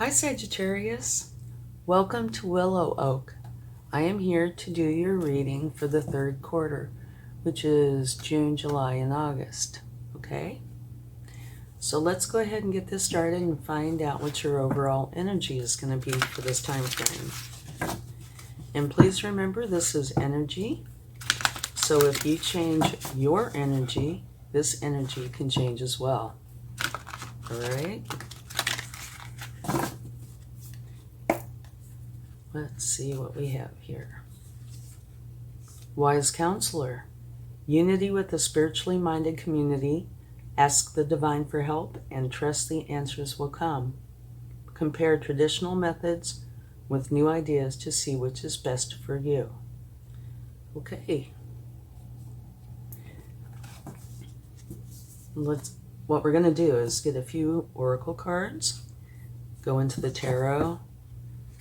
Hi Sagittarius, welcome to WillowOAK. I am here to do your reading for the third quarter, which is June, July, and August. Okay? So let's go ahead and get this started and find out what your overall energy is going to be for this time frame. And please remember, this is energy. So if you change your energy, this energy can change as well. All right? Let's see what we have here. Wise Counselor. Unity with the spiritually minded community. Ask the divine for help and trust the answers will come. Compare traditional methods with new ideas to see which is best for you. Okay. What we're going to do is get a few oracle cards, go into the tarot,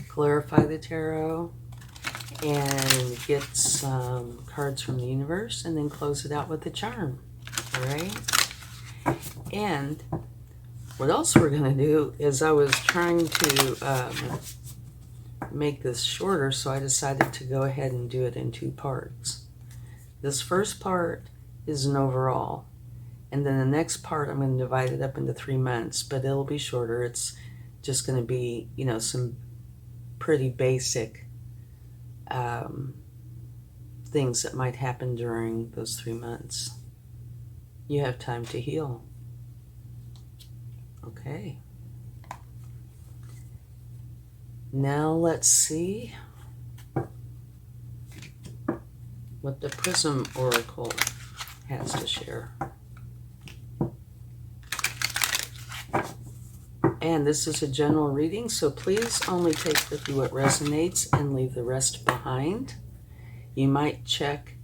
clarify the tarot, and get some cards from the universe, and then close it out with a charm. All right? And what else we're going to do is, I was trying to make this shorter, so I decided to go ahead and do it in two parts. This first part is an overall, and then the next part I'm going to divide it up into 3 months, but it'll be shorter. It's just going to be, some pretty basic things that might happen during those 3 months. You have time to heal. Okay. Now let's see what the Prism Oracle has to share. And this is a general reading, so please only take with you what resonates and leave the rest behind. You might check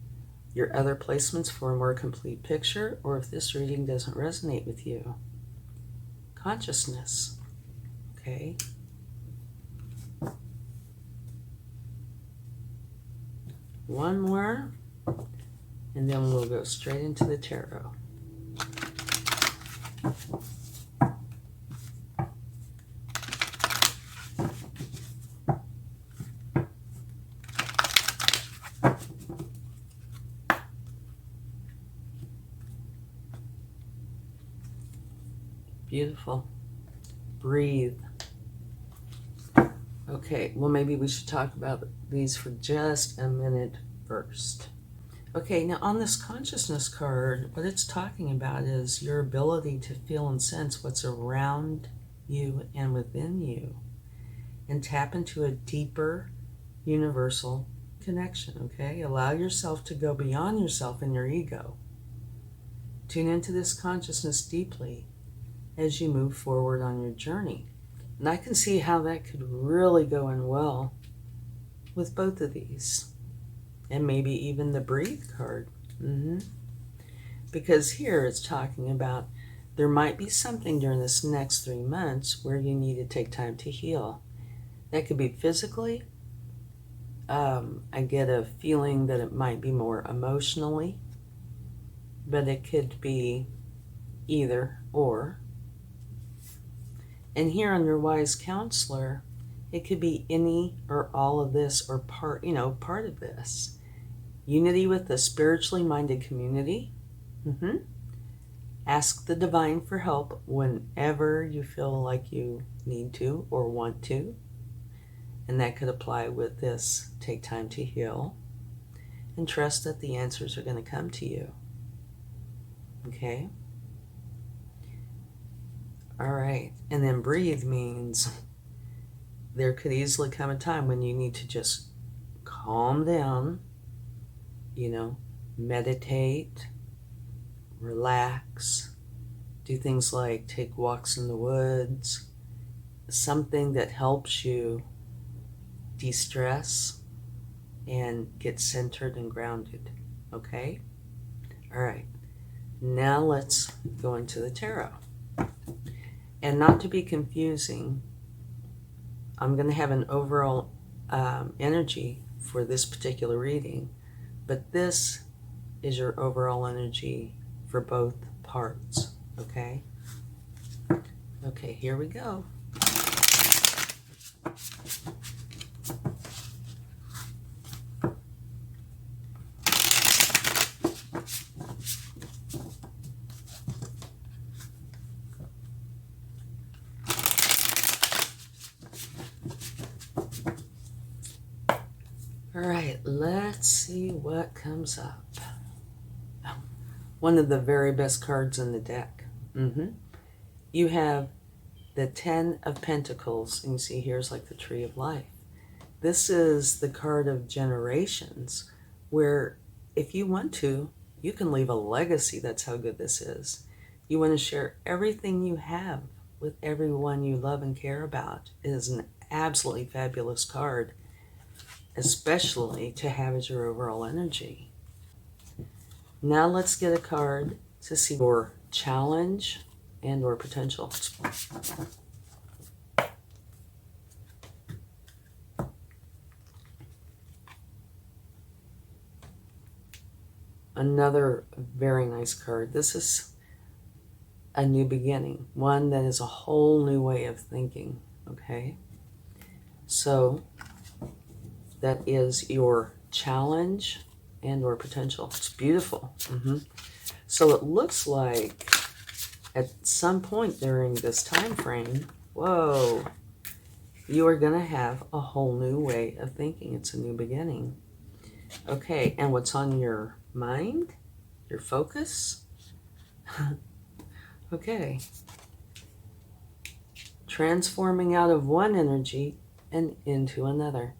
your other placements for a more complete picture, or if this reading doesn't resonate with you. Consciousness. Okay. One more, and then we'll go straight into the tarot. Beautiful. Breathe. Okay, well, maybe we should talk about these for just a minute first. Okay, now on this consciousness card, what it's talking about is your ability to feel and sense what's around you and within you, and tap into a deeper universal connection, okay? Allow yourself to go beyond yourself and your ego. Tune into this consciousness deeply as you move forward on your journey. And I can see how that could really go in well with both of these. And maybe even the Breathe card. Because here it's talking about there might be something during this next 3 months where you need to take time to heal. That could be physically. I get a feeling that it might be more emotionally. But it could be either or. And here under Wise Counselor, it could be any or all of this, or part of this. Unity with the spiritually minded community. Ask the divine for help whenever you feel like you need to or want to. And that could apply with this. Take time to heal. And trust that the answers are going to come to you. Okay? All right, and then breathe means there could easily come a time when you need to just calm down, meditate, relax, do things like take walks in the woods, something that helps you de-stress and get centered and grounded, okay? All right, now let's go into the tarot. And not to be confusing, I'm going to have an overall energy for this particular reading, but this is your overall energy for both parts, okay? Okay, here we go. All right, let's see what comes up. One of the very best cards in the deck. You have the 10 of Pentacles, and you see here's like the Tree of Life. This is the card of generations, where if you want to, you can leave a legacy. That's how good this is. You want to share everything you have with everyone you love and care about. It is an absolutely fabulous card, especially to have as your overall energy. Now let's get a card to see your challenge and or potential. Another very nice card. This is a new beginning, one that is a whole new way of thinking, okay? So that is your challenge and or potential. It's beautiful. So it looks like at some point during this time frame, whoa, you are going to have a whole new way of thinking. It's a new beginning. Okay, and what's on your mind? Your focus? Okay. Transforming out of one energy and into another.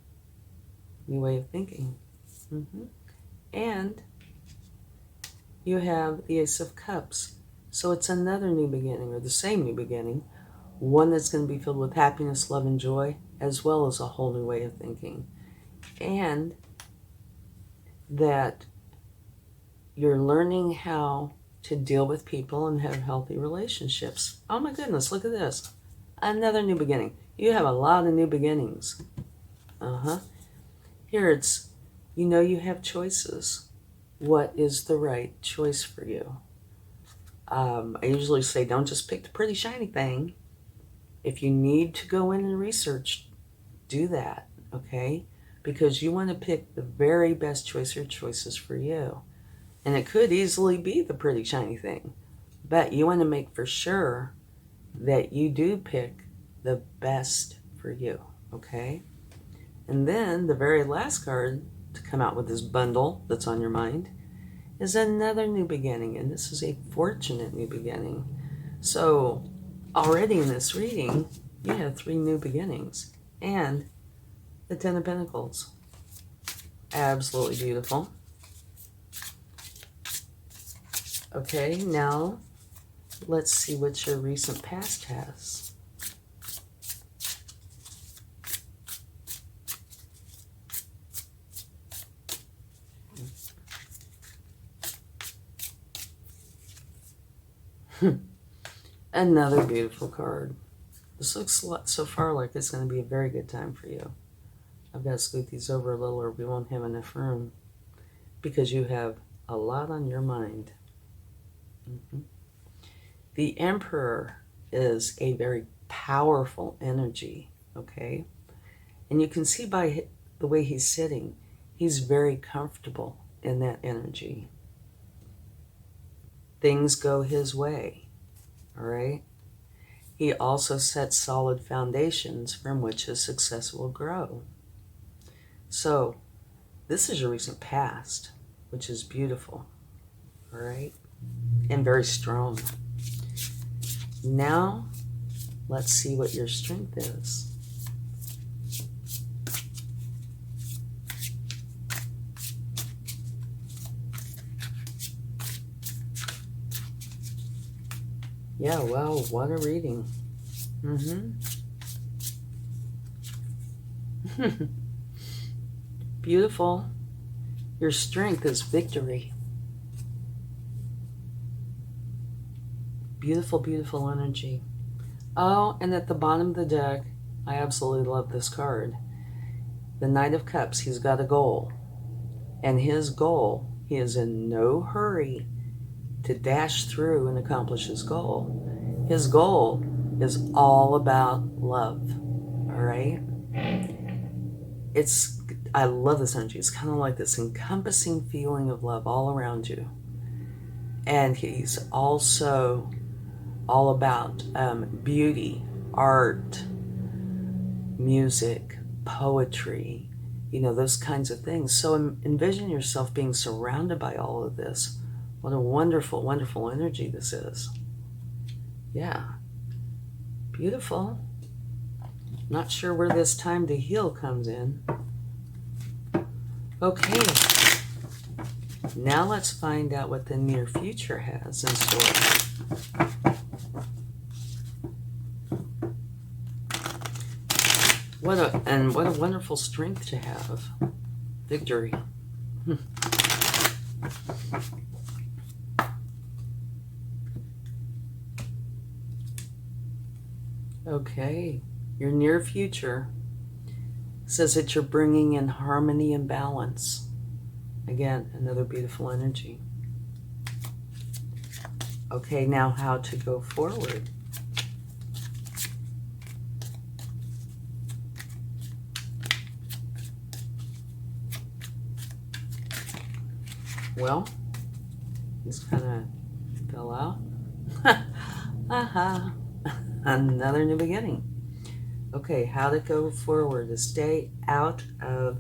New way of thinking. And you have the Ace of Cups. So it's another new beginning, or the same new beginning. One that's going to be filled with happiness, love, and joy, as well as a whole new way of thinking. And that you're learning how to deal with people and have healthy relationships. Oh my goodness, look at this. Another new beginning. You have a lot of new beginnings. Here it's, you know you have choices. What is the right choice for you? I usually say don't just pick the pretty shiny thing. If you need to go in and research, do that, okay? Because you want to pick the very best choice or choices for you. And it could easily be the pretty shiny thing, but you want to make for sure that you do pick the best for you, okay? And then the very last card to come out with this bundle that's on your mind is another new beginning, and this is a fortunate new beginning. So already in this reading, you have 3 new beginnings and the 10 of Pentacles. Absolutely beautiful. Okay, now let's see what your recent past has. Another beautiful card. This looks so far like it's going to be a very good time for you. I've got to scoot these over a little or we won't have enough room, because you have a lot on your mind. The Emperor is a very powerful energy, okay? And you can see by the way he's sitting, he's very comfortable in that energy. Things go his way, all right? He also sets solid foundations from which his success will grow. So this is your recent past, which is beautiful, all right? And very strong. Now, let's see what your strength is. Yeah, well, what a reading. Beautiful. Your strength is victory. Beautiful, beautiful energy. Oh, and at the bottom of the deck, I absolutely love this card. The Knight of Cups, he's got a goal. And his goal, he is in no hurry to dash through and accomplish his goal. His goal is all about love, all right? I love this energy. It's kind of like this encompassing feeling of love all around you. And he's also all about beauty, art, music, poetry. you know, those kinds of things. So envision yourself being surrounded by all of this. What a wonderful, wonderful energy this is. Yeah, beautiful. Not sure where this time to heal comes in. Okay, now let's find out what the near future has in store. What a wonderful strength to have. Victory. Okay, your near future says that you're bringing in harmony and balance. Again, another beautiful energy. Okay, now how to go forward. Well, this kind of fell out. Aha. Another new beginning. Okay, how to go forward, to stay out of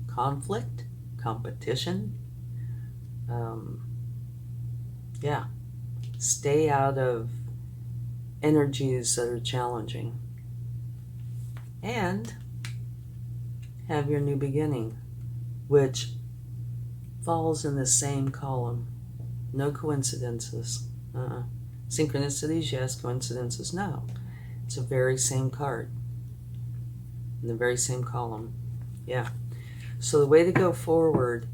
conflict, competition. Yeah, stay out of energies that are challenging. And have your new beginning, which falls in the same column. No coincidences. Synchronicities, yes. Coincidences, no. It's the very same card in the very same column. Yeah. So the way to go forward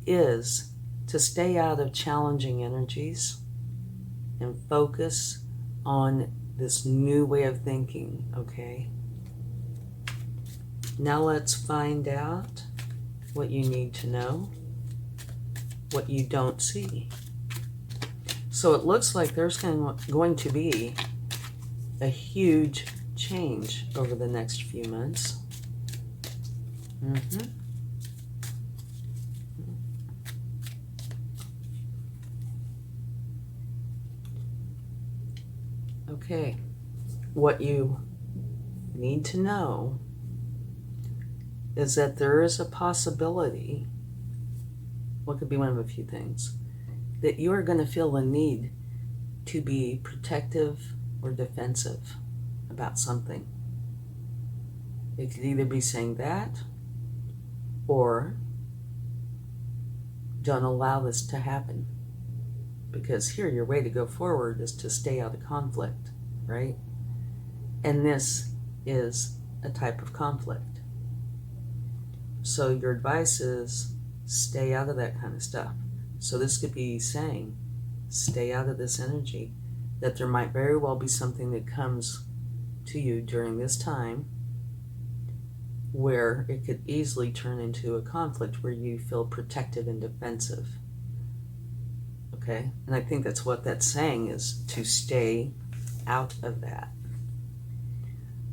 is to stay out of challenging energies and focus on this new way of thinking, okay? Now let's find out what you need to know, what you don't see. So it looks like there's going to be a huge change over the next few months. Okay, what you need to know is that there is a possibility, what could be one of a few things, that you are going to feel the need to be protective or defensive about something. It could either be saying that, or don't allow this to happen. Because here, your way to go forward is to stay out of conflict, right? And this is a type of conflict. So your advice is stay out of that kind of stuff. So this could be saying, stay out of this energy, that there might very well be something that comes to you during this time where it could easily turn into a conflict where you feel protective and defensive. Okay? And I think that's what that's saying, is to stay out of that.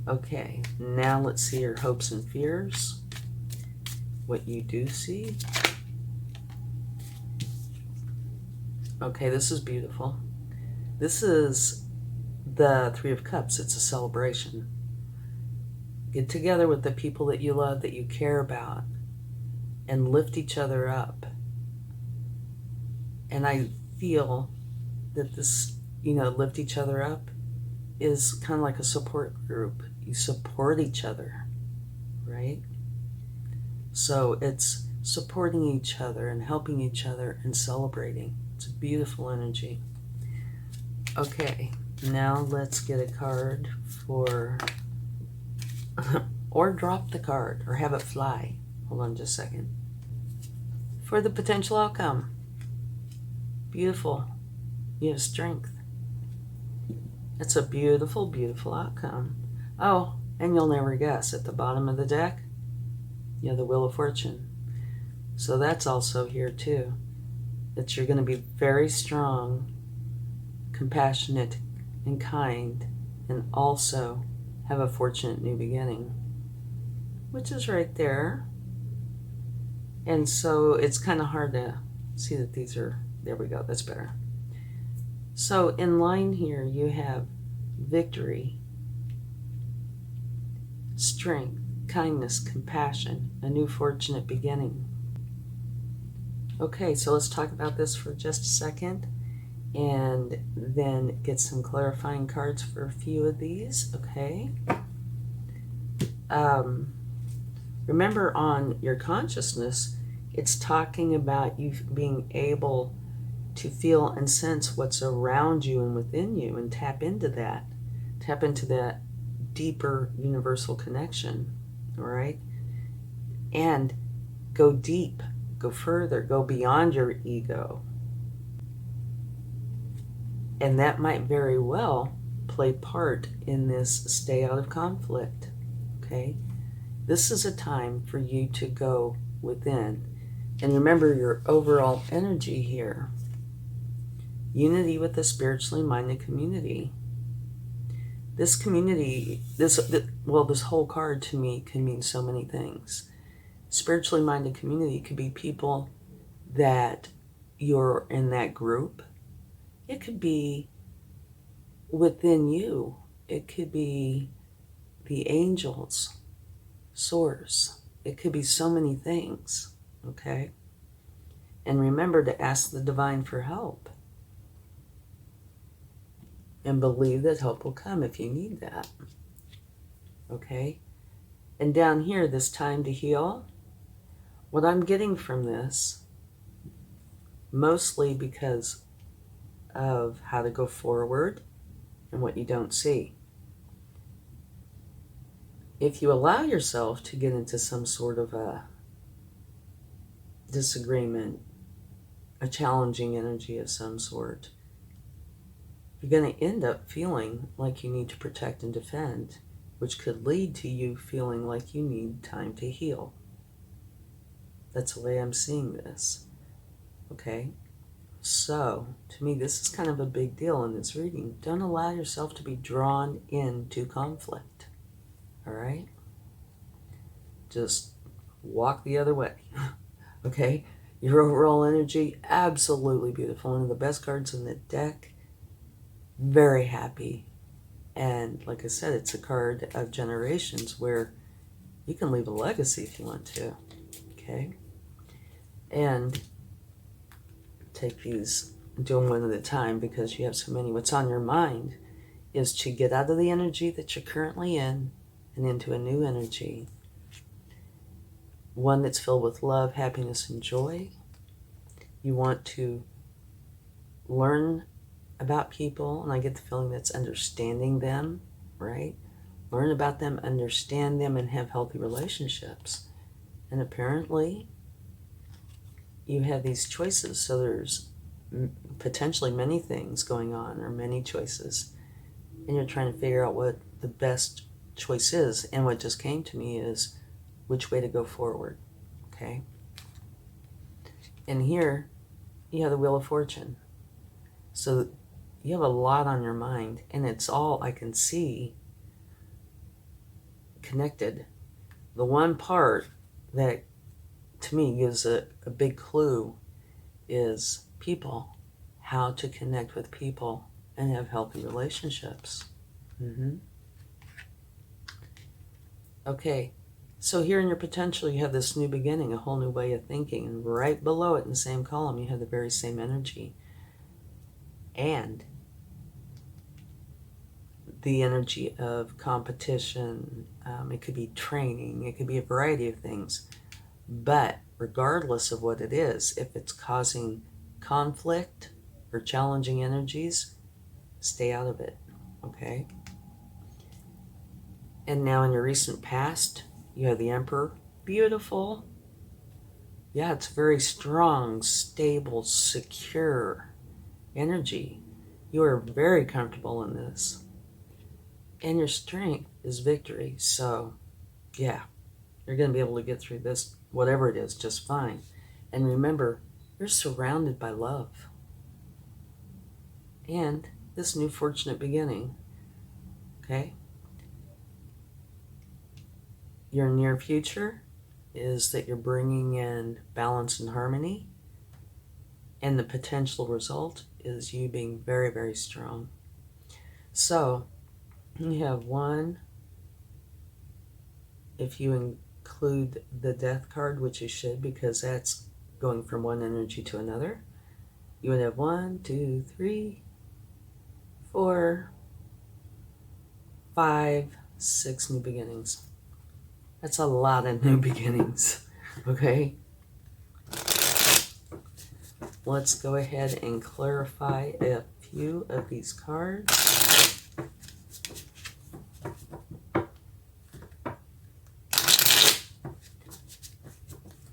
Okay, now let's see your hopes and fears. What you do see. Okay, this is beautiful. This is the Three of Cups. It's a celebration. Get together with the people that you love, that you care about, and lift each other up. And I feel that this, lift each other up is kind of like a support group. You support each other, right? So it's supporting each other and helping each other and celebrating. It's a beautiful energy. Okay, now let's get a card for, or drop the card, or have it fly. Hold on just a second. For the potential outcome. Beautiful. You have strength. It's a beautiful, beautiful outcome. Oh, and you'll never guess, at the bottom of the deck, you have the Wheel of Fortune. So that's also here too. That you're going to be very strong, compassionate, and kind, and also have a fortunate new beginning, which is right there. And so it's kind of hard to see that these are, there we go, that's better. So in line here you have victory, strength, kindness, compassion, a new fortunate beginning. Okay, so let's talk about this for just a second and then get some clarifying cards for a few of these, okay? Remember, on your consciousness, it's talking about you being able to feel and sense what's around you and within you and tap into that. Tap into that deeper universal connection, all right? And go deep, go further, go beyond your ego. And that might very well play part in this stay out of conflict, okay? This is a time for you to go within. And remember your overall energy here. Unity with the spiritually minded community. This community, this whole card to me can mean so many things. Spiritually minded community could be people that you're in that group. It could be within you. It could be the angels, source. It could be so many things, okay? And remember to ask the divine for help. And believe that help will come if you need that, okay? And down here, this time to heal, what I'm getting from this, mostly because of how to go forward and what you don't see. If you allow yourself to get into some sort of a disagreement, a challenging energy of some sort, you're going to end up feeling like you need to protect and defend, which could lead to you feeling like you need time to heal. That's the way I'm seeing this, okay? So, to me, this is kind of a big deal in this reading. Don't allow yourself to be drawn into conflict, all right? Just walk the other way, okay? Your overall energy, absolutely beautiful. One of the best cards in the deck. Very happy. And like I said, it's a card of generations where you can leave a legacy if you want to, okay? And take these, do them one at a time because you have so many. What's on your mind is to get out of the energy that you're currently in and into a new energy. One that's filled with love, happiness, and joy. You want to learn about people, and I get the feeling that's understanding them, right? Learn about them, understand them, and have healthy relationships. And apparently, you have these choices, so there's potentially many things going on, or many choices, and you're trying to figure out what the best choice is. And what just came to me is which way to go forward, okay? And here, you have the Wheel of Fortune. So you have a lot on your mind, and it's all I can see connected. The one part that to me gives a big clue is people, how to connect with people and have healthy relationships. Okay, so here in your potential, you have this new beginning, a whole new way of thinking, and right below it in the same column, you have the very same energy. And the energy of competition, it could be training, it could be a variety of things. But regardless of what it is, if it's causing conflict or challenging energies, stay out of it, okay? And now in your recent past, you have the Emperor. Beautiful. Yeah, it's very strong, stable, secure energy. You are very comfortable in this. And your strength is victory. So, yeah, you're going to be able to get through this, whatever it is, just fine. And remember, you're surrounded by love. And this new fortunate beginning, okay? Your near future is that you're bringing in balance and harmony. And the potential result is you being very, very strong. So, you have one, if you include the death card, which you should, because that's going from one energy to another, you would have 1, 2, 3, 4, 5, 6 new beginnings. That's a lot of new beginnings, okay? Let's go ahead and clarify a few of these cards.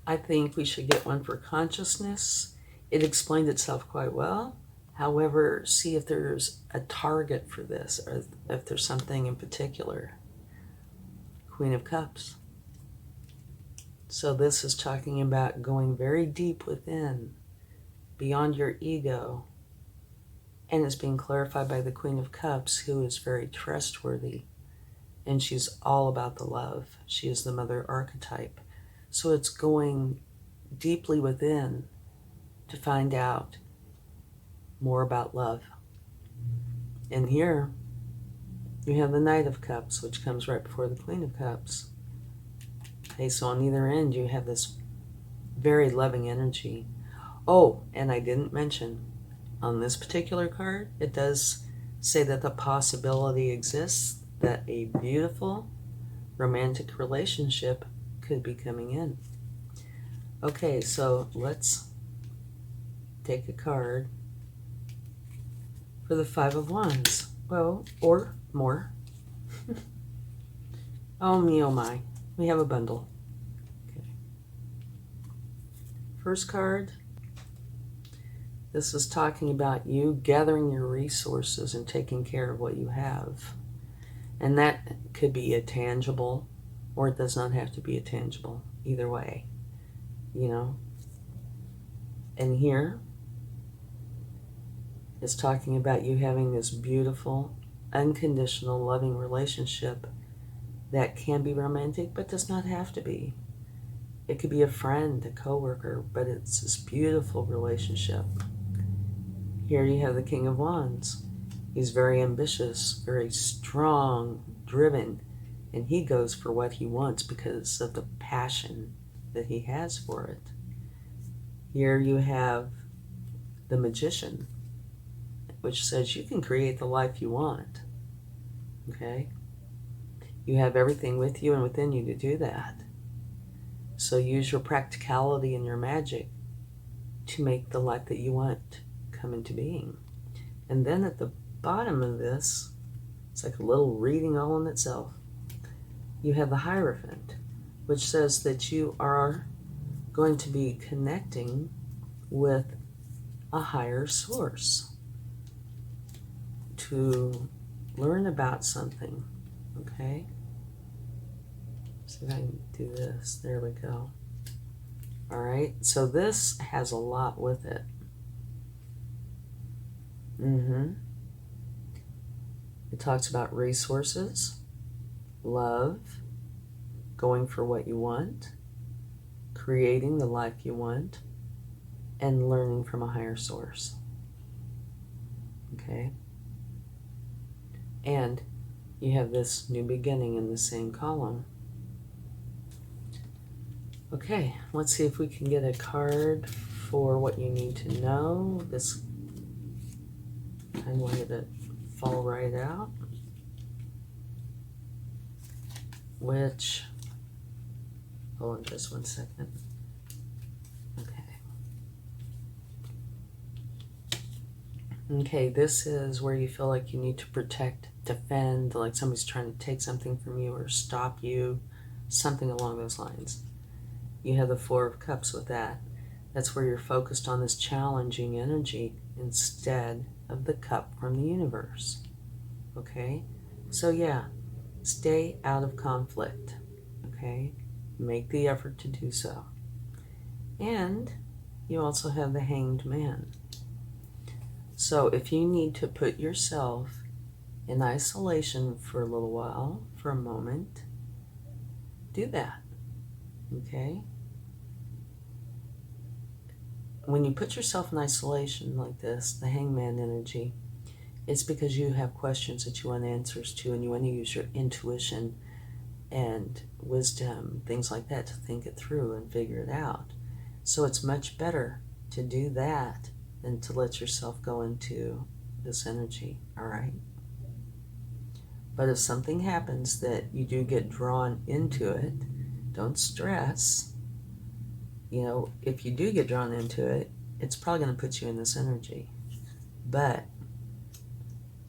I think we should get one for consciousness. It explained itself quite well. However, see if there's a target for this, or if there's something in particular. Queen of Cups. So this is talking about going very deep within, beyond your ego. And it's being clarified by the Queen of Cups, who is very trustworthy. And she's all about the love. She is the mother archetype. So it's going deeply within to find out more about love. And here you have the Knight of Cups, which comes right before the Queen of Cups. Okay, so on either end you have this very loving energy. Oh, and I didn't mention, on this particular card, it does say that the possibility exists that a beautiful romantic relationship could be coming in. Okay, so let's take a card for the Five of Wands. Well, or more. Oh me, oh my. We have a bundle. Okay. First card. This is talking about you gathering your resources and taking care of what you have. And that could be a tangible, or it does not have to be a tangible. Either way, you know. And here is talking about you having this beautiful, unconditional, loving relationship that can be romantic, but does not have to be. It could be a friend, a coworker, but it's this beautiful relationship. Here you have the King of Wands. He's very ambitious, very strong, driven, and he goes for what he wants because of the passion that he has for it. Here you have the Magician, which says you can create the life you want. Okay? You have everything with you and within you to do that. So use your practicality and your magic to make the life that you want come into being. And then at the bottom of this, it's like a little reading all in itself. You have the Hierophant, which says that you are going to be connecting with a higher source to learn about something. Okay? See if I can do this. There we go. All right. So this has a lot with it. It talks about resources, love, going for what you want, creating the life you want, and learning from a higher source. Okay? And you have this new beginning in the same column. Okay, let's see if we can get a card for what you need to know. This, I wanted to fall right out. Which, hold on just 1 second. Okay, this is where you feel like you need to protect, defend, like somebody's trying to take something from you or stop you, something along those lines. You have the Four of Cups with that. That's where you're focused on this challenging energy instead of the cup from the universe. Okay? So yeah, stay out of conflict. Okay? Make the effort to do so. And you also have the Hanged Man. So if you need to put yourself in isolation for a little while, for a moment, do that. Okay? When you put yourself in isolation like this, the Hangman energy, it's because you have questions that you want answers to and you want to use your intuition and wisdom, things like that, to think it through and figure it out. So it's much better to do that than to let yourself go into this energy, all right? But if something happens that you do get drawn into it, don't stress. You know, if you do get drawn into it, it's probably going to put you in this energy. But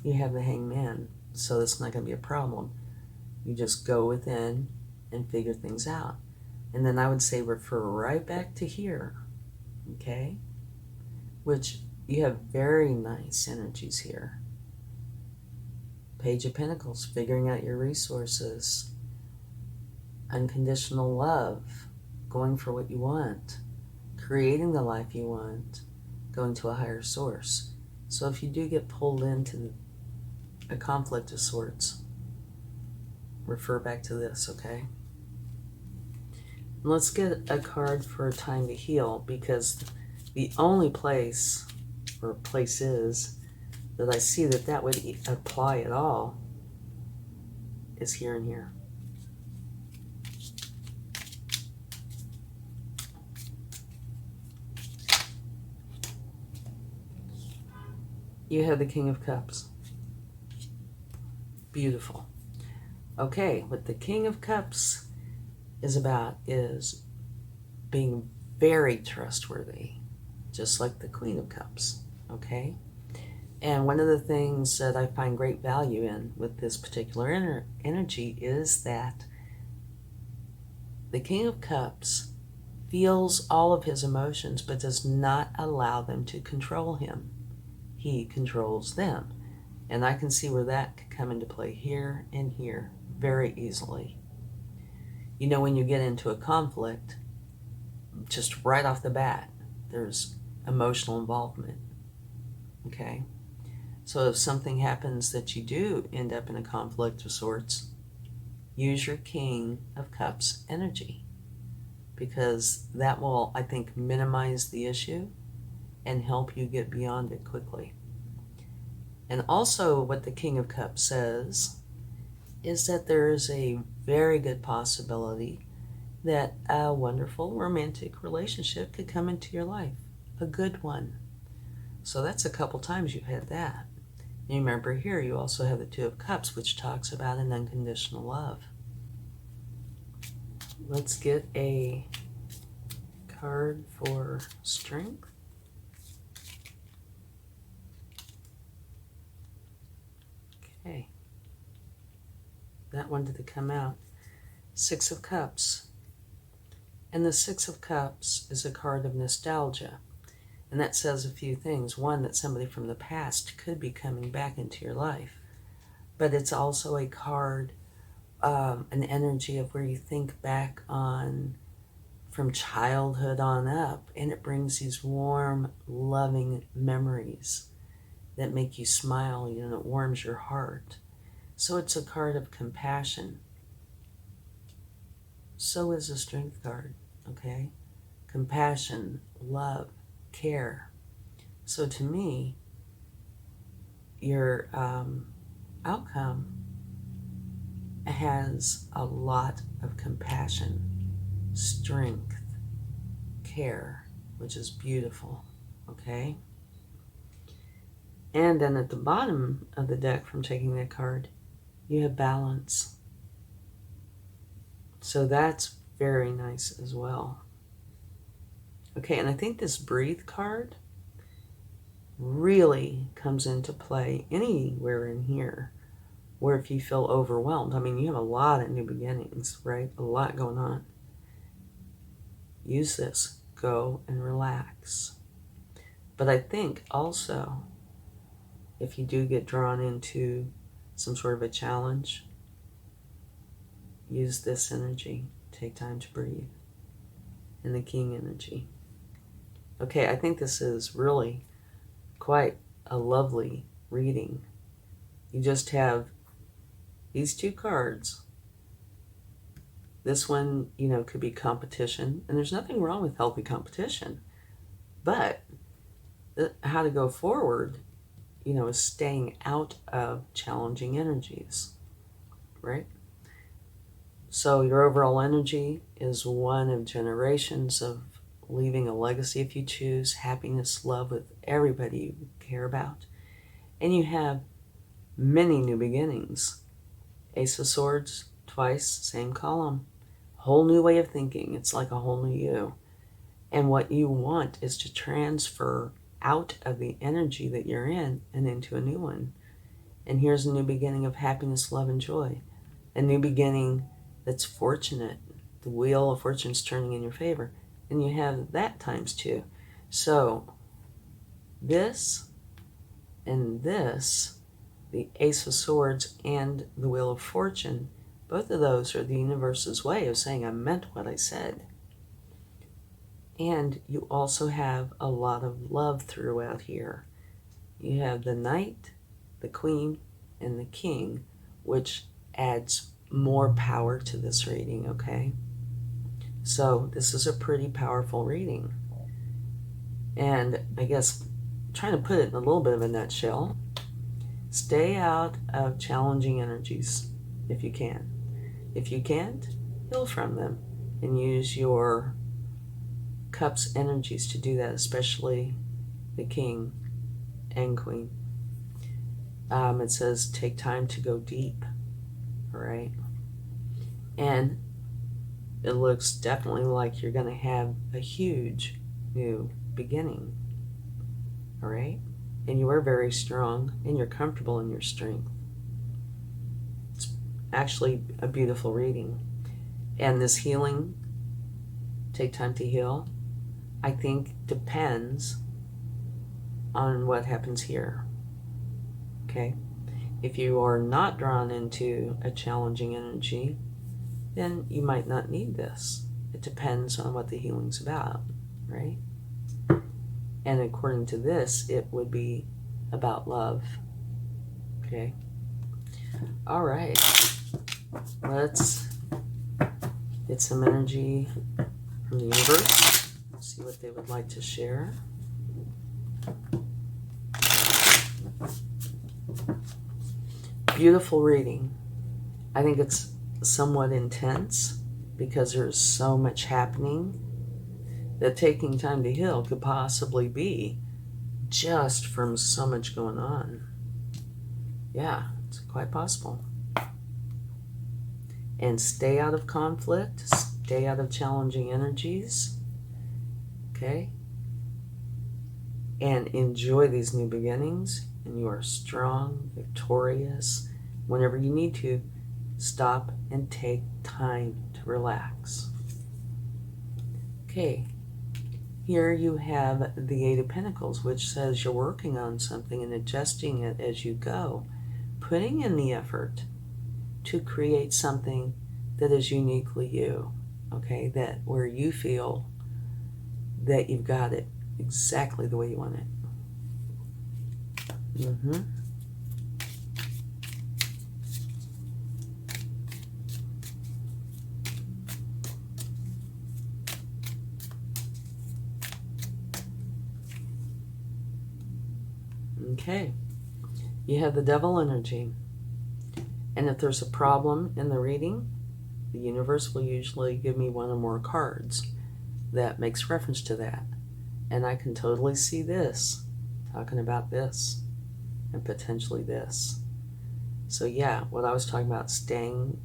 you have the Hangman, so that's not going to be a problem. You just go within and figure things out. And then I would say refer right back to here, okay? Which you have very nice energies here. Page of Pentacles, figuring out your resources. Unconditional love, going for what you want. Creating the life you want, going to a higher source. So if you do get pulled into a conflict of sorts, refer back to this, okay? Let's get a card for Time to Heal, because the only place, or places, that I see that would apply at all is here and here. You have the King of Cups. Beautiful. Okay, what the King of Cups is about is being very trustworthy, just like the Queen of Cups, okay? And one of the things that I find great value in with this particular energy is that the King of Cups feels all of his emotions but does not allow them to control him. He controls them. And I can see where that could come into play here and here very easily. You know, when you get into a conflict, just right off the bat, there's emotional involvement, okay? So if something happens that you do end up in a conflict of sorts, use your King of Cups energy, because that will, I think, minimize the issue and help you get beyond it quickly. And also what the King of Cups says is that there is a very good possibility that a wonderful romantic relationship could come into your life, a good one. So that's a couple times you've had that. And remember here, you also have the Two of Cups, which talks about an unconditional love. Let's get a card for strength. Okay. That one did come out. Six of Cups. And the Six of Cups is a card of nostalgia. And that says a few things. One, that somebody from the past could be coming back into your life. But it's also a card, an energy of where you think back on from childhood on up. And it brings these warm, loving memories that make you smile, you know, it warms your heart. So it's a card of compassion. So is a Strength card, okay? Compassion, love, care. So to me, your outcome has a lot of compassion, strength, care, which is beautiful, okay? And then at the bottom of the deck from taking that card, you have balance. So that's very nice as well. Okay, and I think this Breathe card really comes into play anywhere in here where if you feel overwhelmed. I mean, you have a lot of new beginnings, right? A lot going on. Use this. Go and relax. But I think also, if you do get drawn into some sort of a challenge, use this energy. Take time to breathe. And the King energy. Okay, I think this is really quite a lovely reading. You just have these two cards. This one, you know, could be competition, and there's nothing wrong with healthy competition. But how to go forward, you know, is staying out of challenging energies, right? So your overall energy is one of generations of leaving a legacy if you choose, happiness, love with everybody you care about. And you have many new beginnings. Ace of Swords, twice, same column. Whole new way of thinking. It's like a whole new you. And what you want is to transfer out of the energy that you're in and into a new one. And here's a new beginning of happiness, love, and joy. A new beginning that's fortunate. The wheel of fortune's turning in your favor. And you have that times 2. So this and this, the Ace of Swords and the Wheel of Fortune, both of those are the universe's way of saying I meant what I said. And you also have a lot of love throughout here. You have the Knight, the Queen, and the King, which adds more power to this reading, okay? So this is a pretty powerful reading. And I guess trying to put it in a little bit of a nutshell, stay out of challenging energies if you can. If you can't, heal from them and use your Cups energies to do that, especially the King and Queen. It says take time to go deep, all right? And it looks definitely like you're going to have a huge new beginning, all right? And you are very strong and you're comfortable in your strength. It's actually a beautiful reading. And this healing, take time to heal, I think depends on what happens here, okay? If you are not drawn into a challenging energy, then you might not need this. It depends on what the healing's about, right? And according to this, it would be about love, okay? All right, let's get some energy from the universe. See what they would like to share. Beautiful reading. I think it's somewhat intense because there's so much happening that taking time to heal could possibly be just from so much going on. Yeah, it's quite possible. And stay out of conflict, stay out of challenging energies. Okay? And enjoy these new beginnings, and you are strong, victorious. Whenever you need to, stop and take time to relax. Okay, here you have the Eight of Pentacles, which says you're working on something and adjusting it as you go, putting in the effort to create something that is uniquely you, okay? That where you feel that you've got it exactly the way you want it. Okay, you have the Devil energy. And if there's a problem in the reading, the universe will usually give me one or more cards that makes reference to that. And I can totally see this, talking about this, and potentially this. So yeah, what I was talking about, staying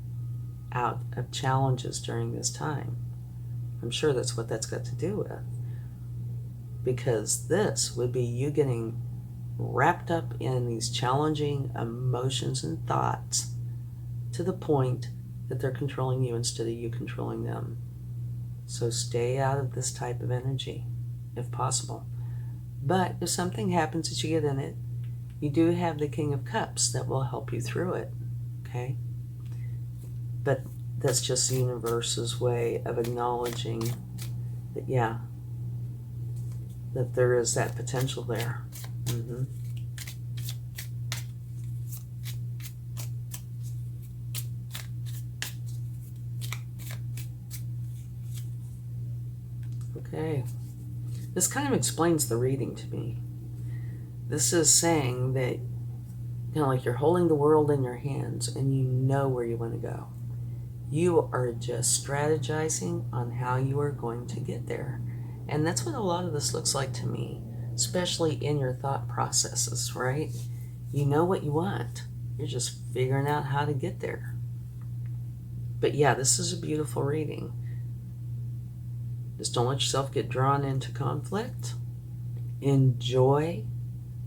out of challenges during this time, I'm sure that's what that's got to do with. Because this would be you getting wrapped up in these challenging emotions and thoughts to the point that they're controlling you instead of you controlling them. So stay out of this type of energy, if possible. But if something happens that you get in it, you do have the King of Cups that will help you through it, okay? But that's just the universe's way of acknowledging that, yeah, that there is that potential there. Okay, this kind of explains the reading to me. This is saying that, you know, like you're holding the world in your hands and you know where you want to go. You are just strategizing on how you are going to get there. And that's what a lot of this looks like to me, especially in your thought processes, right? You know what you want. You're just figuring out how to get there. But yeah, this is a beautiful reading. Just don't let yourself get drawn into conflict. Enjoy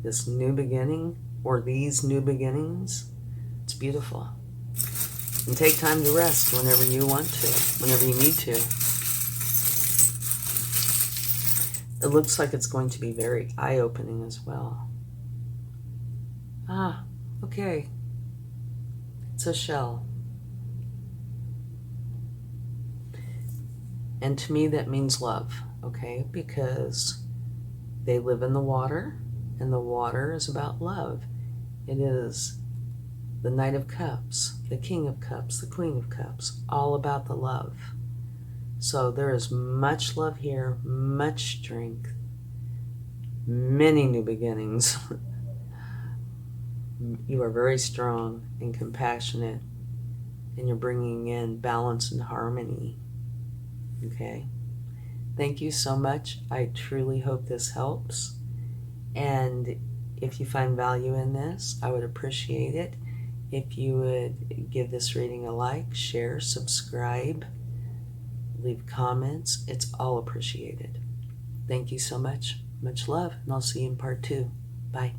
this new beginning or these new beginnings. It's beautiful. And take time to rest whenever you want to, whenever you need to. It looks like it's going to be very eye-opening as well. Ah, okay. It's a shell. And to me that means love, okay? Because they live in the water, and the water is about love. It is the Knight of Cups, the King of Cups, the Queen of Cups, all about the love. So there is much love here, much strength, many new beginnings. You are very strong and compassionate, and you're bringing in balance and harmony. Okay? Thank you so much. I truly hope this helps. And if you find value in this, I would appreciate it if you would give this reading a like, share, subscribe, leave comments. It's all appreciated. Thank you so much. Much love, and I'll see you in part 2. Bye.